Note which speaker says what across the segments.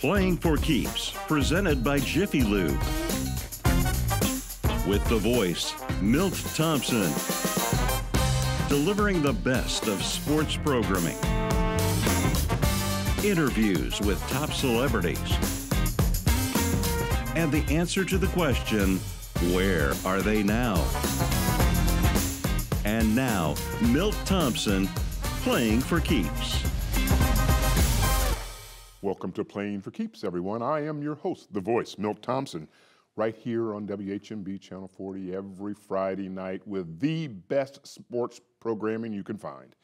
Speaker 1: Playing for Keeps, presented by Jiffy Lube. With the voice, Milt Thompson. Delivering the best of sports programming. Interviews with top celebrities. And the answer to the question, where are they now? And now, Milt Thompson, Playing for Keeps.
Speaker 2: Welcome to Playing for Keeps, everyone. I am your host, the voice, Milt Thompson, right here on WHMB Channel 40 every Friday night with the best sports programming you can find.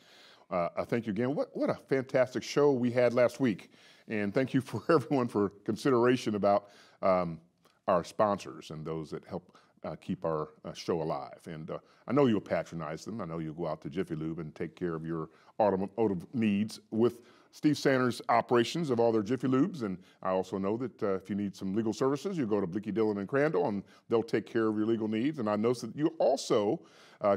Speaker 2: Thank you again. What a fantastic show we had last week. And thank you for everyone for consideration about our sponsors and those that help keep our show alive. And I know you'll patronize them. I know you'll go out to Jiffy Lube and take care of your automotive needs with Steve Sanders' operations of all their Jiffy Lubes. And I also know that if you need some legal services, you go to Blicky, Dillon, and Crandall, and they'll take care of your legal needs. And I know that you also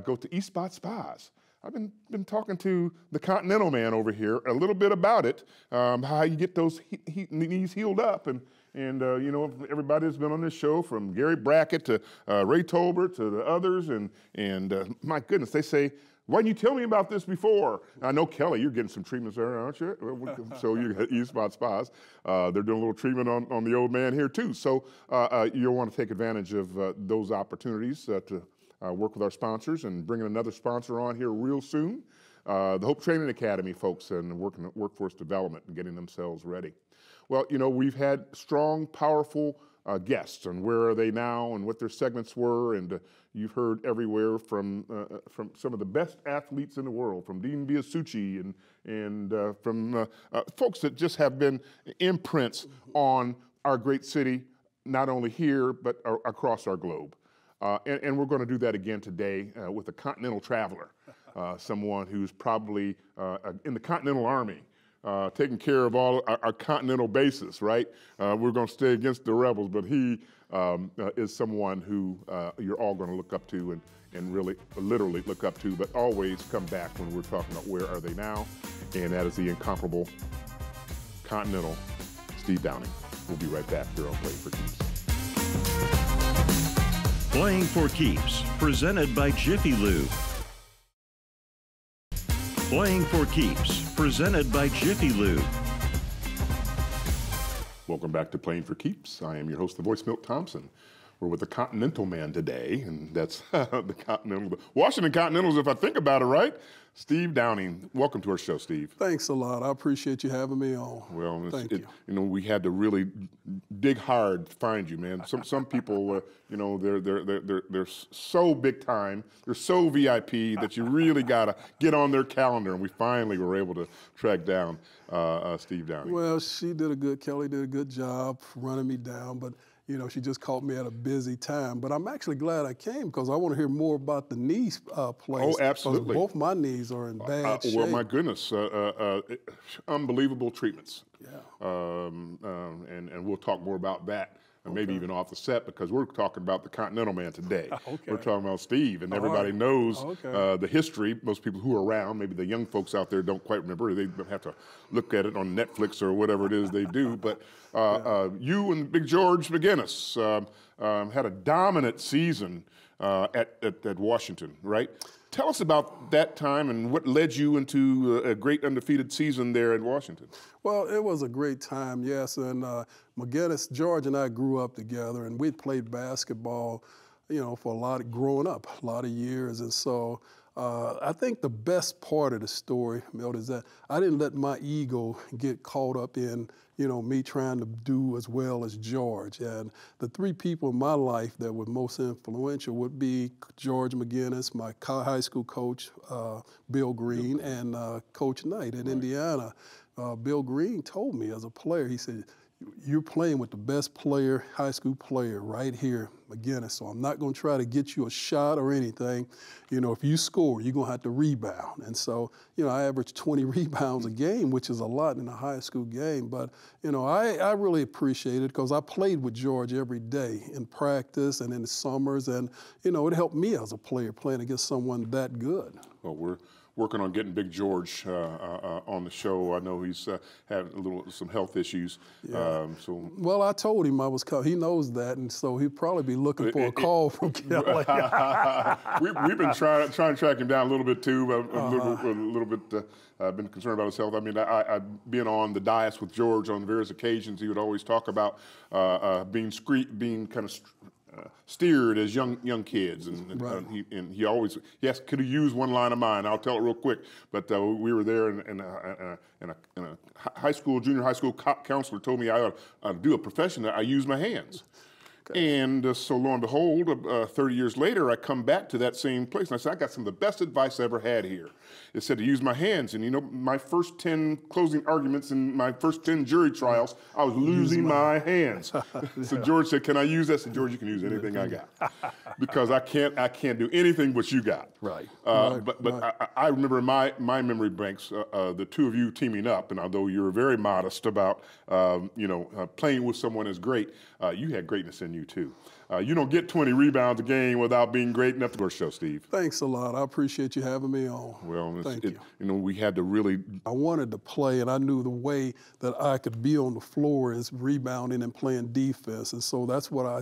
Speaker 2: go to East Spot Spas. I've been talking to the Continental Man over here a little bit about it, how you get those knees healed up. And you know, everybody that's been on this show, from Gary Brackett to Ray Tolbert to the others, and my goodness, they say, why didn't you tell me about this before? I know, Kelly, you're getting some treatments there, aren't you? So you got East Spot Spas. They're doing a little treatment on the old man here, too. So you'll want to take advantage of those opportunities to work with our sponsors, and bringing another sponsor on here real soon. The Hope Training Academy folks, and working at workforce development and getting themselves ready. Well, you know, we've had strong, powerful guests, and where are they now, and what their segments were, and you've heard everywhere from some of the best athletes in the world, from Dean Biasucci and from folks that just have been imprints on our great city, not only here but across our globe. And we're going to do that again today with a Continental Traveler, someone who's probably in the Continental Army, taking care of all our continental bases, right? We're going to stay against the rebels, but he is someone who you're all going to look up to and really, literally look up to, but always come back when we're talking about where are they now, and that is the incomparable Continental Steve Downing. We'll be right back here on Playing for Keeps.
Speaker 1: Playing for Keeps, presented by Jiffy Lube. Playing for Keeps, presented by Jiffy Lube.
Speaker 2: Welcome back to Playing for Keeps. I am your host, the voice, Milt Thompson. We're with the Continental Man today, and that's the Washington Continentals, if I think about it right. Steve Downing, welcome to our show, Steve.
Speaker 3: Thanks a lot. I appreciate you having me on.
Speaker 2: Well,
Speaker 3: Thank you.
Speaker 2: You know, we had to really dig hard to find you, man. Some people, you know, they're so big time, they're so VIP that you really gotta get on their calendar, and we finally were able to track down Steve Downing.
Speaker 3: Well, Kelly did a good job running me down, but you know, she just caught me at a busy time. But I'm actually glad I came, because I want to hear more about the knee place.
Speaker 2: Oh, absolutely.
Speaker 3: Both my knees are in bad shape.
Speaker 2: Well, my goodness, unbelievable treatments.
Speaker 3: Yeah.
Speaker 2: And we'll talk more about that, and maybe even off the set, because we're talking about the Continental Man today.
Speaker 3: Okay.
Speaker 2: We're talking about Steve, and everybody knows the history. Most people who are around, maybe the young folks out there don't quite remember. They have to look at it on Netflix or whatever it is they do. But you and Big George McGinnis had a dominant season at Washington, right? Tell us about that time and what led you into a great undefeated season there at Washington.
Speaker 3: Well, it was a great time, yes. And George and I grew up together, and we played basketball, you know, for growing up, a lot of years. And so I think the best part of the story, Milt, is that I didn't let my ego get caught up in, you know, me trying to do as well as George. And the three people in my life that were most influential would be George McGinnis, my high school coach, Bill Green, and Coach Knight at Indiana. Bill Green told me as a player, he said, you're playing with the best player, high school player right here, McGinnis, so I'm not going to try to get you a shot or anything. You know, if you score, you're going to have to rebound. And so, you know, I averaged 20 rebounds a game, which is a lot in a high school game. But, you know, I really appreciate it, because I played with George every day in practice and in the summers. And, you know, it helped me as a player playing against someone that good.
Speaker 2: Well, we're working on getting Big George on the show. I know he's had some health issues.
Speaker 3: Yeah. Well, I told him I was coming. He knows that, and so he'd probably be looking for a call from Kelly.
Speaker 2: We've been trying to track him down a little bit too. A little bit. I've been concerned about his health. I mean, I've been on the dais with George on various occasions. He would always talk about being kind of steered as young kids, and
Speaker 3: right.
Speaker 2: he could have used one line of mine. I'll tell it real quick. But we were there, and a junior high school counselor told me I ought to do a profession that I use my hands. Okay. And so lo and behold, 30 years later, I come back to that same place, and I said, I got some of the best advice I ever had here. It said to use my hands. And, you know, my first 10 closing arguments in my first 10 jury trials, I was losing my hands. So George said, can I use that? I said, George, you can use anything I got. Because I can't do anything but you got.
Speaker 3: Right.
Speaker 2: But I remember in my memory banks, the two of you teaming up, and although you were very modest about, playing with someone as great, you had greatness in you too. You don't get 20 rebounds a game without being great enough to our show, Steve.
Speaker 3: Thanks a lot. I appreciate you having me on.
Speaker 2: Well,
Speaker 3: thank you.
Speaker 2: You know, we had to really.
Speaker 3: I wanted to play, and I knew the way that I could be on the floor is rebounding and playing defense, and so that's what I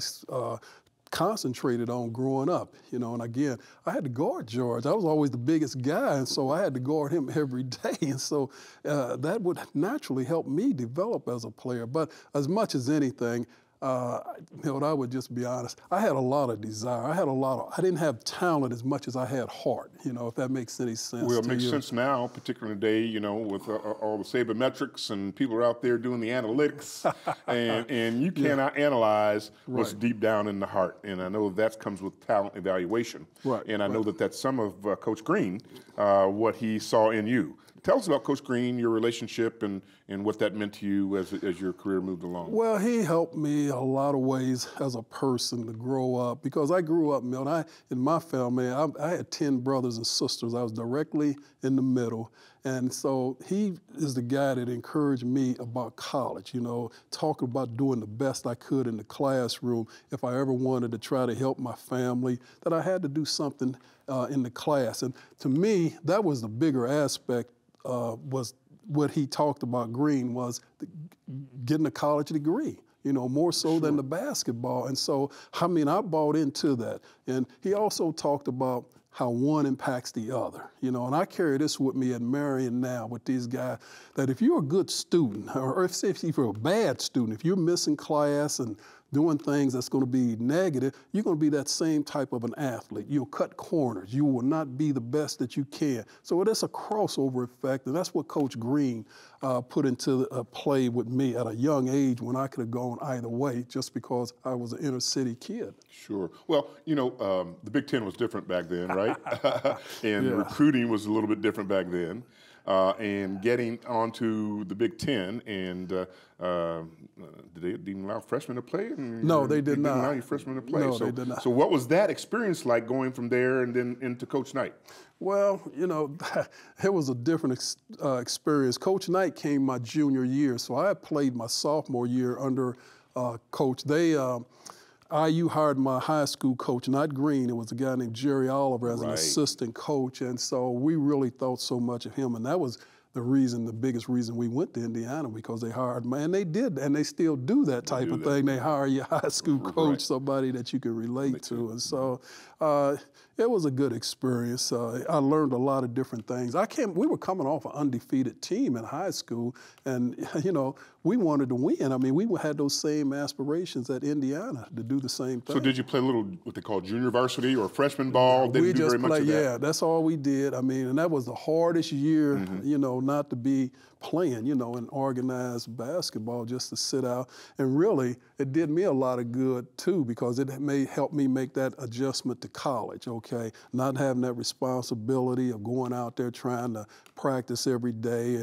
Speaker 3: concentrated on growing up, you know. And again, I had to guard George. I was always the biggest guy, and so I had to guard him every day. And so that would naturally help me develop as a player. But as much as anything, I would just be honest. I had a lot of desire. I didn't have talent as much as I had heart, you know, if that makes any sense.
Speaker 2: Well, it makes sense now, particularly today, you know, with all the sabermetrics and people are out there doing the analytics, and you cannot analyze what's deep down in the heart. And I know that comes with talent evaluation.
Speaker 3: Right.
Speaker 2: And I know that that's some of Coach Green, what he saw in you. Tell us about Coach Green, your relationship, and what that meant to you as your career moved along.
Speaker 3: Well, he helped me a lot of ways as a person to grow up, because I grew up, Milton. In my family, I had 10 brothers and sisters. I was directly in the middle. And so he is the guy that encouraged me about college, you know, talking about doing the best I could in the classroom. If I ever wanted to try to help my family, that I had to do something in the class. And to me, that was the bigger aspect. Was what he talked about, Green, was getting a college degree, you know, more so than the basketball. And so, I mean, I bought into that. And he also talked about how one impacts the other, you know, and I carry this with me at Marion now with these guys, that if you're a good student, or if you're a bad student, if you're missing class and doing things that's going to be negative, you're going to be that same type of an athlete. You'll cut corners. You will not be the best that you can. So it's a crossover effect, and that's what Coach Green put into play with me at a young age when I could have gone either way just because I was an inner city kid.
Speaker 2: Sure. Well, you know, the Big Ten was different back then, right? And recruiting was a little bit different back then. And getting onto the Big Ten, and did they allow freshmen to play?
Speaker 3: No, they did not.
Speaker 2: Didn't allow you freshmen to play.
Speaker 3: No, they did not.
Speaker 2: So what was that experience like going from there and then into Coach Knight?
Speaker 3: Well, you know, it was a different experience. Coach Knight came my junior year, so I had played my sophomore year under Coach. IU hired my high school coach, not Green. It was a guy named Jerry Oliver as an assistant coach, and so we really thought so much of him, and that was the biggest reason we went to Indiana, because they hired me, and they did, and they still do that type of thing. They hire your high school coach, somebody that you can relate to, and so it was a good experience. I learned a lot of different things. We were coming off an undefeated team in high school, and you know, we wanted to win. I mean, we had those same aspirations at Indiana to do the same thing.
Speaker 2: So did you play a little, what they call junior varsity or freshman ball?
Speaker 3: We just played, yeah, that's all we did. I mean, and that was the hardest year, you know, not to be playing, you know, in organized basketball, just to sit out. And really, it did me a lot of good, too, because it may help me make that adjustment to college, okay? Not having that responsibility of going out there trying to practice every day.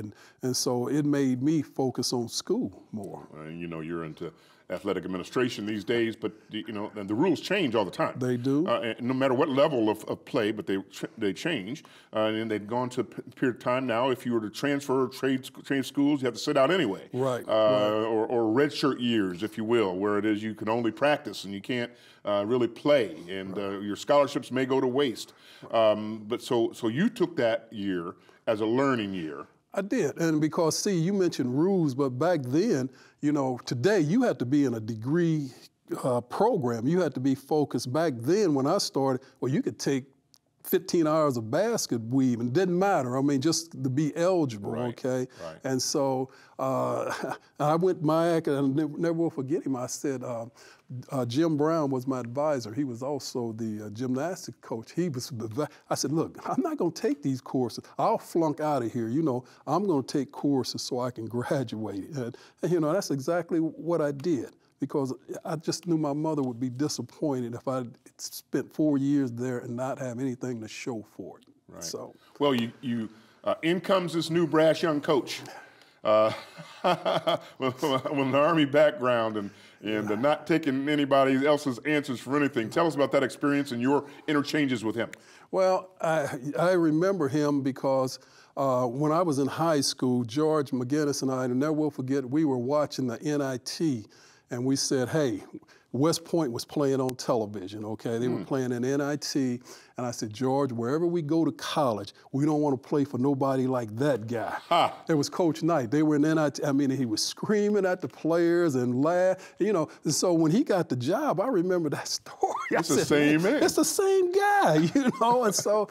Speaker 3: And so it made me focus on school more.
Speaker 2: And you know, you're into athletic administration these days, but you know, and the rules change all the time.
Speaker 3: They do.
Speaker 2: And no matter what level of play, but they change. And they've gone to a period of time now. If you were to transfer trade schools, you have to sit out anyway.
Speaker 3: Right.
Speaker 2: Or redshirt years, if you will, where it is you can only practice and you can't really play, and your scholarships may go to waste. But so you took that year as a learning year.
Speaker 3: I did, and because, see, you mentioned rules, but back then, you know, today you had to be in a degree program. You had to be focused. Back then, when I started, well, you could take 15 hours of basket weaving. It didn't matter. I mean, just to be eligible,
Speaker 2: right,
Speaker 3: okay?
Speaker 2: Right.
Speaker 3: And so I went MIAC, and I never will forget him. I said, Jim Brown was my advisor. He was also the gymnastics coach. I said, look, I'm not going to take these courses. I'll flunk out of here. You know, I'm going to take courses so I can graduate. And, you know, that's exactly what I did, because I just knew my mother would be disappointed if I spent 4 years there and not have anything to show for it.
Speaker 2: Right.
Speaker 3: So,
Speaker 2: well, in comes this new brash young coach with an Army background and not taking anybody else's answers for anything. Tell us about that experience and your interchanges with him.
Speaker 3: Well, I remember him because when I was in high school, George McGinnis and I never will forget, we were watching the NIT, and we said, hey, West Point was playing on television, okay? They were playing in NIT, and I said, George, wherever we go to college, we don't want to play for nobody like that guy. It was Coach Knight. They were in NIT. I mean, he was screaming at the players and laugh, you know. And so when he got the job, I remember that story.
Speaker 2: It's the same man.
Speaker 3: It's the same guy, you know. And so,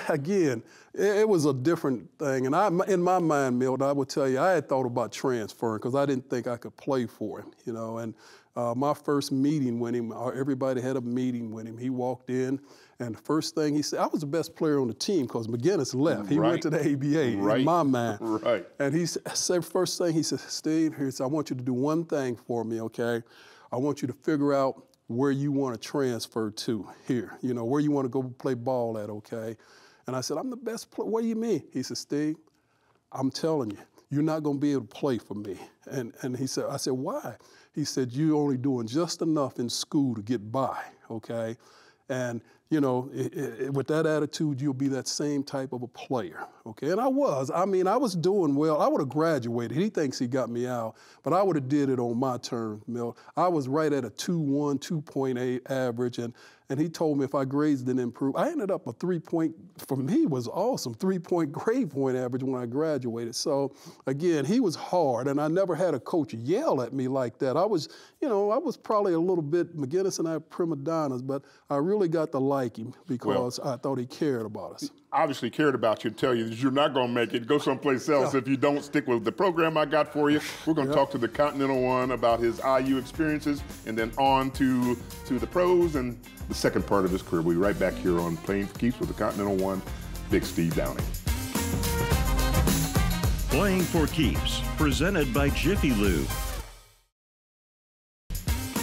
Speaker 3: again, it was a different thing. And in my mind, Milt, I would tell you, I had thought about transferring because I didn't think I could play for him, you know. And my first meeting with him, everybody had a meeting with him. He walked in, and the first thing he said, I was the best player on the team because McGinnis left. He went to the ABA, in my mind.
Speaker 2: Right.
Speaker 3: And he said, first thing he said, Steve, he said, I want you to do one thing for me, okay? I want you to figure out where you want to transfer to here, you know, where you want to go play ball at, okay? And I said, I'm the best player. What do you mean? He said, Steve, I'm telling you, you're not going to be able to play for me. And he said, I said, why? He said, you're only doing just enough in school to get by, okay? And, you know, with that attitude, you'll be that same type of a player, okay? And I was. I mean, I was doing well. I would have graduated. He thinks he got me out, but I would have did it on my terms, Milt. I was right at a 2.1, 2.8 average, and he told me if my grades didn't improve, I ended up a 3-point, for me, was awesome, 3-point grade point average when I graduated. So, again, he was hard, and I never had a coach yell at me like that. I was, you know, I was probably a little bit, McGinnis and I prima donnas, but I really got to like him because I thought he cared about us.
Speaker 2: Obviously cared about you and tell you that you're not going to make it. Go someplace else if you don't stick with the program I got for you. We're going to talk to the Continental One about his IU experiences and then on to the pros and the second part of his career. We'll be right back here on Playing for Keeps with the Continental One, Big Steve Downing.
Speaker 1: Playing for Keeps, presented by Jiffy Lube.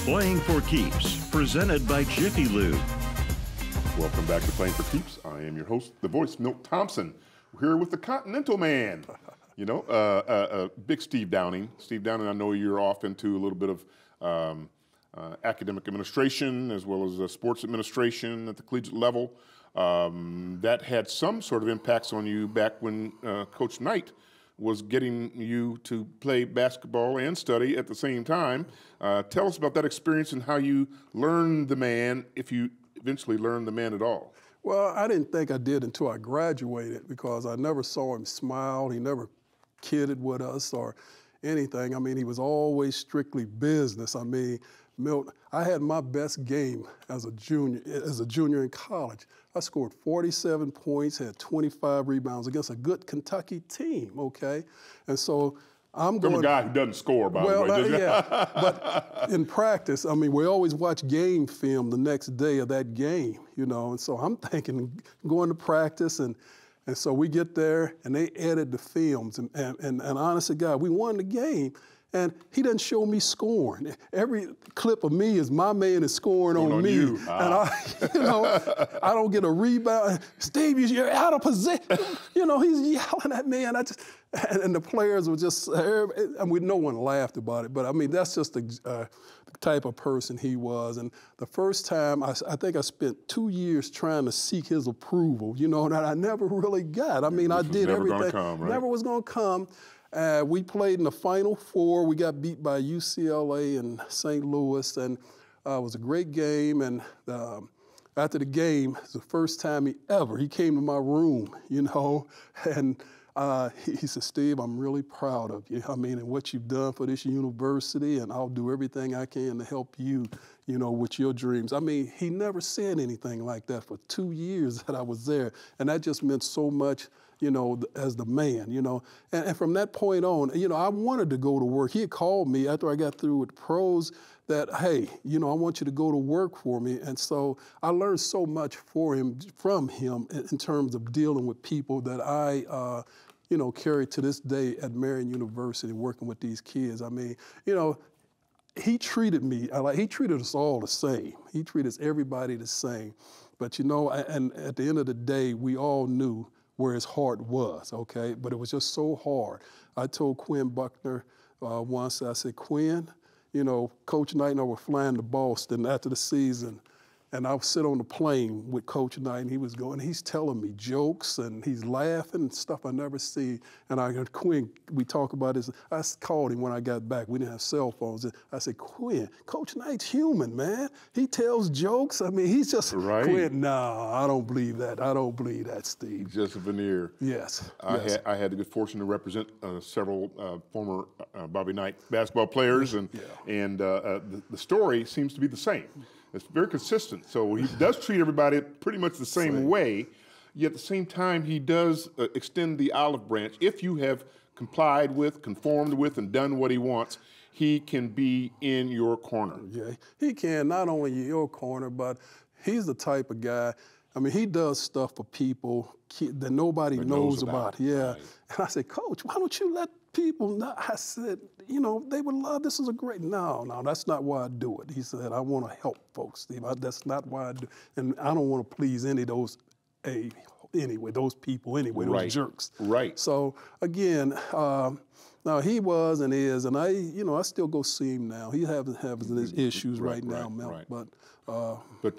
Speaker 1: Playing for Keeps, presented by Jiffy Lube.
Speaker 2: Welcome back to Playing for Keeps. I am your host, the voice, Milt Thompson. We're here with the Continental Man, you know, Big Steve Downing. Steve Downing, I know you're off into a little bit of academic administration as well as sports administration at the collegiate level. That had some sort of impacts on you back when Coach Knight was getting you to play basketball and study at the same time. Tell us about that experience and how you learned the man, if you eventually learned the man at all.
Speaker 3: Well, I didn't think I did until I graduated because I never saw him smile. He never kidded with us or anything. I mean, he was always strictly business. I mean, Milt, I had my best game as a junior in college. I scored 47 points, had 25 rebounds against a good Kentucky team, okay? And so I'm going.
Speaker 2: From a guy who doesn't score, by the way.
Speaker 3: Yeah, but in practice, I mean, we always watch game film the next day of that game, you know, and so I'm thinking going to practice, and so we get there, and they edit the films, and honest to God, we won the game, And he doesn't show me scoring. Every clip of me is my man is scoring on me.
Speaker 2: You.
Speaker 3: And I don't get a rebound. Steve, you're out of position. He's yelling at me, and and the players were just, no one laughed about it, but I mean, that's just the type of person he was. And the first time, I think I spent 2 years trying to seek his approval, that I never really got. I mean, I did everything.
Speaker 2: Never gonna come, right?
Speaker 3: Never was gonna come. We played in the Final Four. We got beat by UCLA and St. Louis, and it was a great game. And after the game, it was the first time he came to my room, and he said, Steve, I'm really proud of you. I mean, and what you've done for this university, and I'll do everything I can to help you, with your dreams. I mean, he never said anything like that for 2 years that I was there, and that just meant so much, as the man, And from that point on, I wanted to go to work. He had called me after I got through with the pros that, hey, I want you to go to work for me. And so I learned so much from him in terms of dealing with people that I, carry to this day at Marian University working with these kids. I mean, he treated me, he treated us all the same. He treated everybody the same. But, and at the end of the day, we all knew where his heart was, okay? But it was just so hard. I told Quinn Buckner once, I said, Quinn, Coach Knight and I were flying to Boston after the season, and I would sit on the plane with Coach Knight, and he's telling me jokes, and he's laughing and stuff I never see. And Quinn, we talk about this. I called him when I got back. We didn't have cell phones. I said, Quinn, Coach Knight's human, man. He tells jokes. I mean, he's just,
Speaker 2: right.
Speaker 3: Quinn, no, I don't believe that. I don't believe that, Steve.
Speaker 2: Just a veneer.
Speaker 3: Yes.
Speaker 2: I had the good fortune to represent several former Bobby Knight basketball players, and the story seems to be the same. It's very consistent. So he does treat everybody pretty much the same way, yet at the same time he does extend the olive branch. If you have complied with, conformed with, and done what he wants, he can be in your corner.
Speaker 3: Yeah, he can, not only in your corner, but he's the type of guy, I mean, he does stuff for people that nobody knows about. Yeah. Right. And I said, Coach, why don't you let people know? I said, they would love, this is a great, no, that's not why I do it. He said, I want to help folks, Steve. That's not why I do it. And I don't want to please any of those, those people anyway, those jerks.
Speaker 2: Right.
Speaker 3: So, again, now he was and is, and I still go see him now. He having his issues right now, Mel, but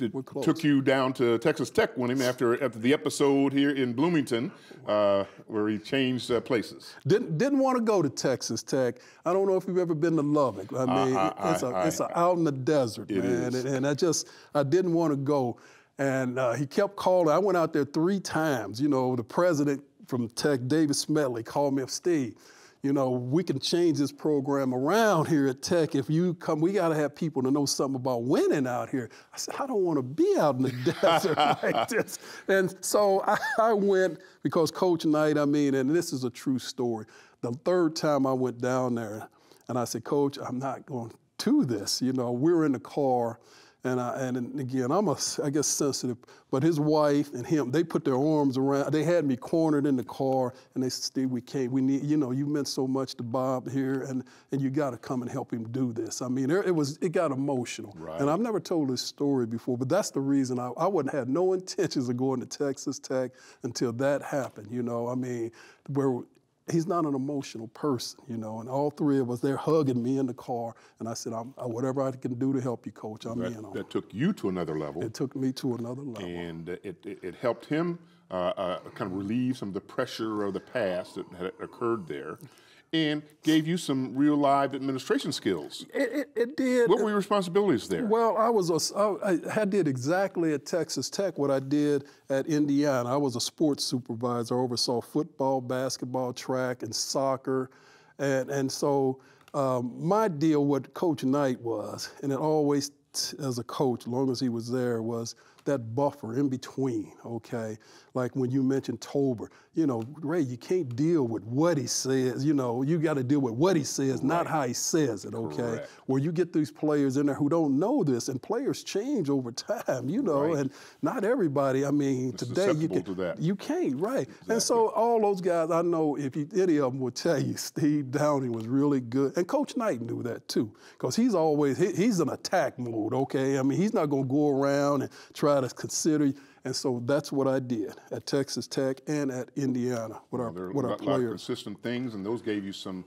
Speaker 2: it took you down to Texas Tech with him after the episode here in Bloomington, where he changed places.
Speaker 3: Didn't want to go to Texas Tech. I don't know if you've ever been to Lubbock. I mean, it's out in the desert, man, and I didn't want to go. And he kept calling. I went out there 3 times. The president from Tech, David Smedley, called me up, Steve, we can change this program around here at Tech. If you come, we got to have people to know something about winning out here. I said, I don't want to be out in the desert like this. And so I went because Coach Knight, and this is a true story. The 3rd time I went down there, and I said, Coach, I'm not going to this. We were in the car. And again, I'm I guess sensitive, but his wife and him, they put their arms around, they had me cornered in the car, and they said, Steve, we need, you meant so much to Bob here, and you got to come and help him do this. I mean, it got emotional.
Speaker 2: Right. And
Speaker 3: I've never told this story before, but that's the reason I wouldn't have no intentions of going to Texas Tech until that happened, where he's not an emotional person, and all 3 of us, they're hugging me in the car, and I said, whatever I can do to help you, Coach, I'm in on.
Speaker 2: That took you to another level.
Speaker 3: It took me to another level.
Speaker 2: And it helped him kind of relieve some of the pressure of the past that had occurred there, and gave you some real live administration skills.
Speaker 3: It did.
Speaker 2: What were your responsibilities there?
Speaker 3: Well, I did exactly at Texas Tech what I did at Indiana. I was a sports supervisor, oversaw football, basketball, track, and soccer. And so my deal with Coach Knight was, and it always, as a coach, as long as he was there, was that buffer in between, okay? Like when you mentioned Tolbert, you know, Ray, you can't deal with what he says, you know, you got to deal with what he says, not how he says it, okay?
Speaker 2: Correct.
Speaker 3: Where you get these players in there who don't know this, and players change over time, you know, and not everybody, I mean, today you can't, right? Exactly. And so all those guys, I know if any of them will tell you, Steve Downing was really good, and Coach Knight knew that too, because he's always, he's in attack mode, okay? I mean, he's not going to go around and try to consider. And so that's what I did at Texas Tech and at Indiana with our players.
Speaker 2: There are a lot of consistent things, and those gave you some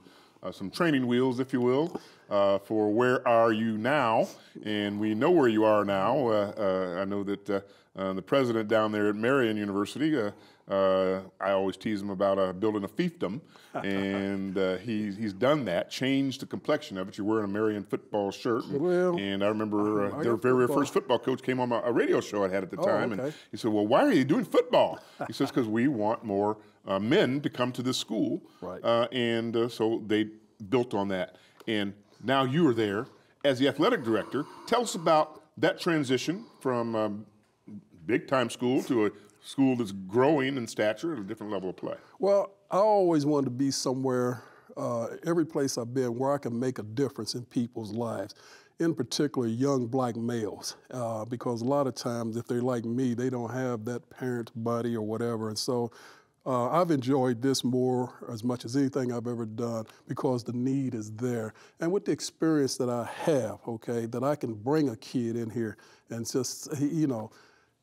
Speaker 2: training wheels, if you will, for where are you now. And we know where you are now. I know that the president down there at Marian University, I always tease him about building a fiefdom, and he's done that, changed the complexion of it. You're wearing a Marian football shirt, and I remember their very first football coach came on a radio show I had at the time, and he said, well, why are you doing football? He says, because we want more men to come to this school, and so they built on that. And now you are there as the athletic director. Tell us about that transition from big-time school to a school that's growing in stature at a different level of play.
Speaker 3: Well, I always wanted to be somewhere, every place I've been, where I can make a difference in people's lives, in particular young black males, because a lot of times if they're like me, they don't have that parent buddy or whatever. And so I've enjoyed this more as much as anything I've ever done because the need is there. And with the experience that I have, okay, that I can bring a kid in here and just, you know,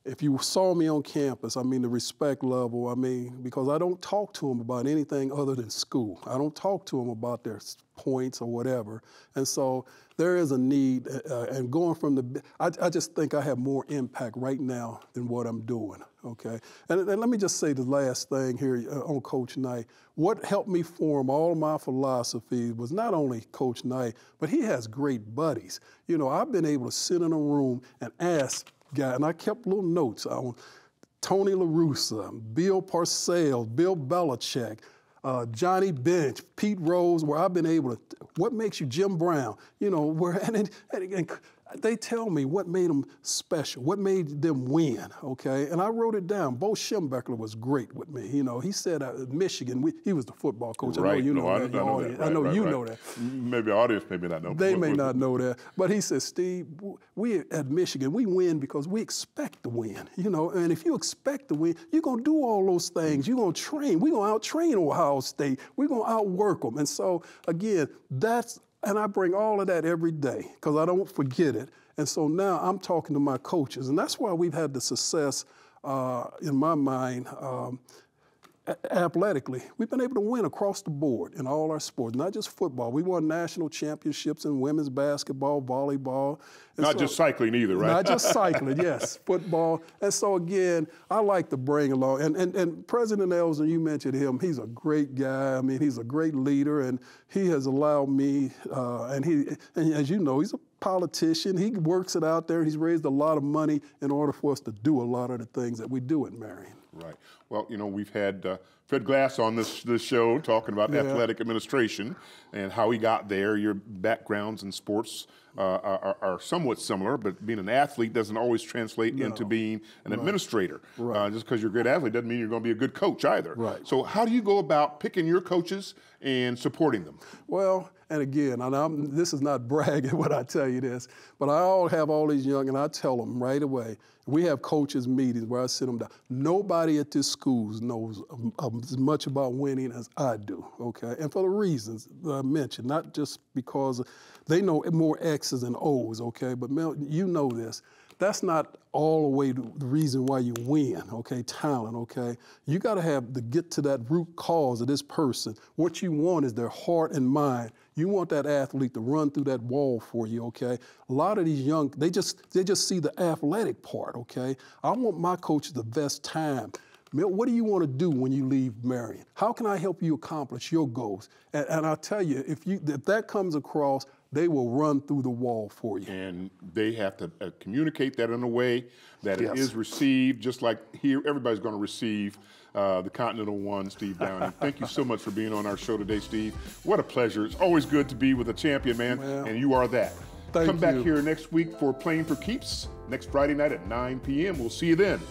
Speaker 3: if you saw me on campus, I mean, the respect level, I mean, because I don't talk to them about anything other than school. I don't talk to them about their points or whatever. And so there is a need, and going from I just think I have more impact right now than what I'm doing, okay? And let me just say the last thing here on Coach Knight. What helped me form all my philosophy was not only Coach Knight, but he has great buddies. You know, I've been able to sit in a room and ask guy, and I kept little notes on Tony La Russa, Bill Parcells, Bill Belichick, Johnny Bench, Pete Rose, where I've been able to, what makes you Jim Brown? You know, where, and they tell me what made them special, what made them win, okay? And I wrote it down. Bo Schembechler was great with me. You know, he said at Michigan, he was the football coach.
Speaker 2: Right.
Speaker 3: I know you know that, your audience. I know you know that.
Speaker 2: Maybe the audience maybe not know.
Speaker 3: They may not know that. But he said, Steve, we at Michigan, we win because we expect to win, you know? And if you expect to win, you're going to do all those things. You're going to train. We're going to out-train Ohio State. We're going to outwork them. And so, again, and I bring all of that every day because I don't forget it. And so now I'm talking to my coaches, and that's why we've had the success in my mind athletically. We've been able to win across the board in all our sports, not just football. We won national championships in women's basketball, volleyball.
Speaker 2: Not just cycling either, right?
Speaker 3: Not just cycling, yes, football. And so again, I like to bring along, and President Elsner, you mentioned him, he's a great guy. I mean, he's a great leader, and he has allowed me, and as you know, he's a politician. He works it out there. He's raised a lot of money in order for us to do a lot of the things that we do at Marian.
Speaker 2: Right. Well, you know, we've had Fred Glass on this show talking about athletic administration and how he got there. Your backgrounds in sports are somewhat similar, but being an athlete doesn't always translate into being an administrator. Just because you're a good athlete doesn't mean you're going to be a good coach either.
Speaker 3: Right.
Speaker 2: So how do you go about picking your coaches and supporting them?
Speaker 3: Well, and again, this is not bragging when I tell you this, but I have all these young, and I tell them right away, we have coaches meetings where I sit them down. Nobody at this school knows as much about winning as I do, okay? And for the reasons that I mentioned, not just because they know more X's and O's, okay? But Mel, you know this. That's not all the way the reason why you win, okay? Talent, okay? You got to get to that root cause of this person. What you want is their heart and mind. You want that athlete to run through that wall for you, okay? A lot of these young, they just see the athletic part, okay? I want my coaches to invest time. Milt, what do you want to do when you leave Marian? How can I help you accomplish your goals? And I'll tell you, if that comes across, they will run through the wall for you.
Speaker 2: And they have to communicate that in a way that it is received, just like here, everybody's going to receive the Continental One, Steve Downing. Thank you so much for being on our show today, Steve. What a pleasure. It's always good to be with a champion, man, and you are that.
Speaker 3: Come
Speaker 2: back here next week for Playing for Keeps. next Friday night at 9 p.m. We'll see you then.